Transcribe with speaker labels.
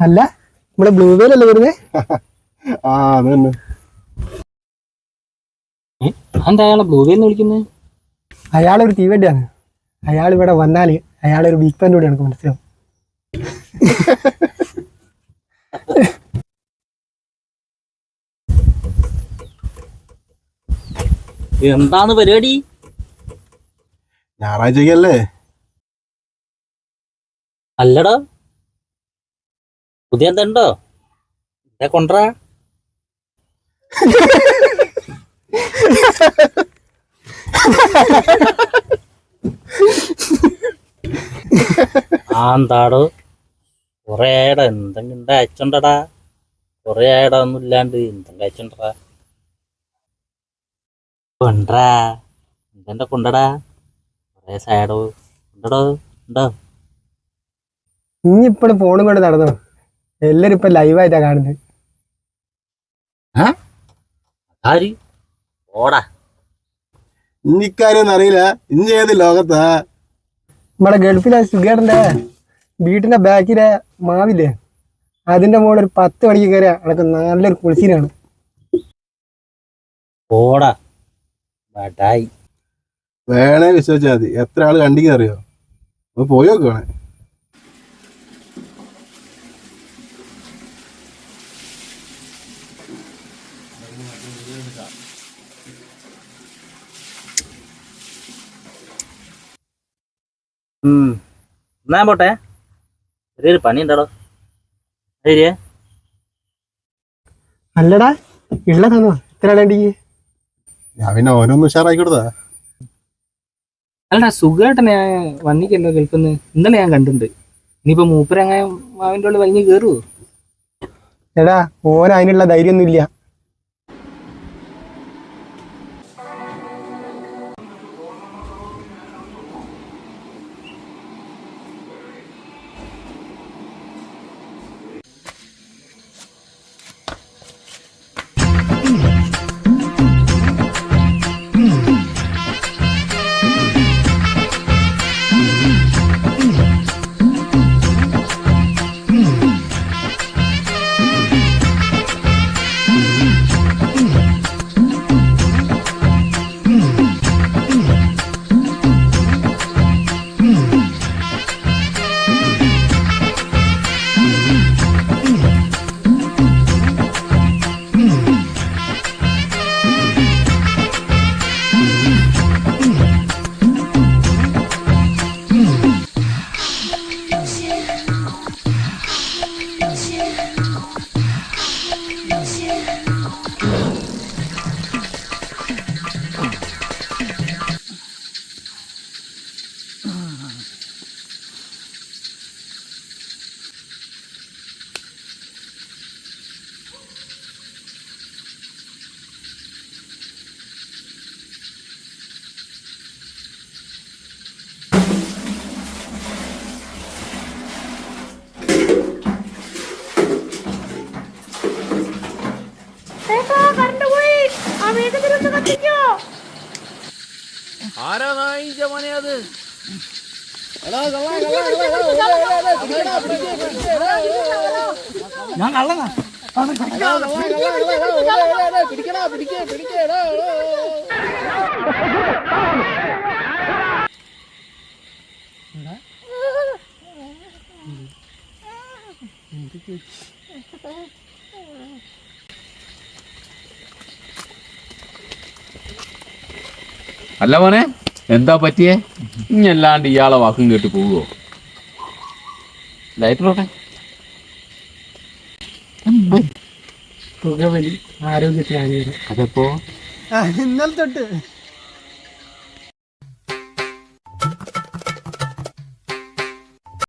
Speaker 1: അല്ല നമ്മളെ blue whale അല്ലേ വരുന്നേ?
Speaker 2: ആ അത് തന്നെ.
Speaker 3: എന്താ അയാളെ ബ്ലൂ വെയിൽ വിളിക്കുന്നത്?
Speaker 1: അയാളൊരു തീവണ്ടിയാണ്. അയാൾ ഇവിടെ വന്നാല് അയാളൊരു വീക്ക് പാൻ്റ് കൂടെ എനിക്ക് മനസ്സിലാവും.
Speaker 3: എന്താണ് പരിപാടി?
Speaker 2: ഞായറാഴ്ചക്കല്ലേ?
Speaker 3: അല്ലടോ, പുതിയ എന്തുണ്ടോ? കൊണ്ടുവരാ. എന്താടോ കൊറേ ആയടാ, എന്തെങ്കിലും അയച്ചോണ്ടടാ. കൊറേ ആയടാ ഒന്നും ഇല്ലാണ്ട് എന്തെങ്കിലും അയച്ചോണ്ടടാ. കൊണ്ടടാ, എന്തെന്റെ കൊണ്ടടാ. കൊറേ സായടോ ഉണ്ടടോ. ഉണ്ടോ?
Speaker 1: ഇനി ഇപ്പോഴും ഫോണും കൊണ്ട് നടന്നോ? എല്ലാരും ഇപ്പൊ ലൈവായിട്ടാ കാണുന്നത്.
Speaker 3: ആര് ഓടാ?
Speaker 2: ഇന്നിക്കാര്യൊന്നും അറിയില്ല. ഇനി ഏത് ലോകത്താ?
Speaker 1: നമ്മുടെ ഗൾഫിലെ സുഖേടന്റെ വീട്ടിന്റെ ബാക്കിലെ മാവില്ലേ, അതിന്റെ മുകളിൽ ഒരു 10 മണിക്ക് കയറിയ അനക്ക് നല്ലൊരു കുളിസീനാണ്.
Speaker 3: ഓടാ ബടായി.
Speaker 2: വേണേ വിശ്വസിച്ചാൽ മതി. എത്ര ആള് കണ്ടിക്ക് അറിയോ? പോയി നോക്കുവാണേ.
Speaker 3: എന്നാ പോട്ടെ, ചെറിയൊരു പണി ഉണ്ടോ? ശരിയേ?
Speaker 1: അല്ലടാ ഉള്ളതാണോ ഇത്ര ആളേണ്ടിക്ക്?
Speaker 2: ഞാൻ പിന്നെ ഓരോന്ന് ഉഷാറാക്കി കൊടുത്താ.
Speaker 3: അല്ലടാ, സുഖമായിട്ടെന്നെ വന്നിക്കല്ലോ ഗൾഫിന്ന്. ഇന്നലെ ഞാൻ കണ്ടിട്ടുണ്ട്. ഇനിയിപ്പോ മൂപ്പരങ്ങനെ മാവിൻ്റെ ഉള്ളിൽ വലിഞ്ഞ് കയറുവോ?
Speaker 1: എടാ ഓൻ അതിനുള്ള ധൈര്യമൊന്നും ഇല്ല. ഞാൻ കള്ളനാ.
Speaker 4: അല്ല മോനെ, എന്താ പറ്റിയേ? ഇഞ്ഞല്ലാണ്ട് ഇയാളെ വാക്കും കേട്ട് പോവുമോ? ലൈറ്ററോട്ടെ.
Speaker 1: പുകവലി ആരോഗ്യത്തിന് ഹാനികരം.
Speaker 4: അതെപ്പോ?
Speaker 1: ഇന്നലെ തൊട്ട്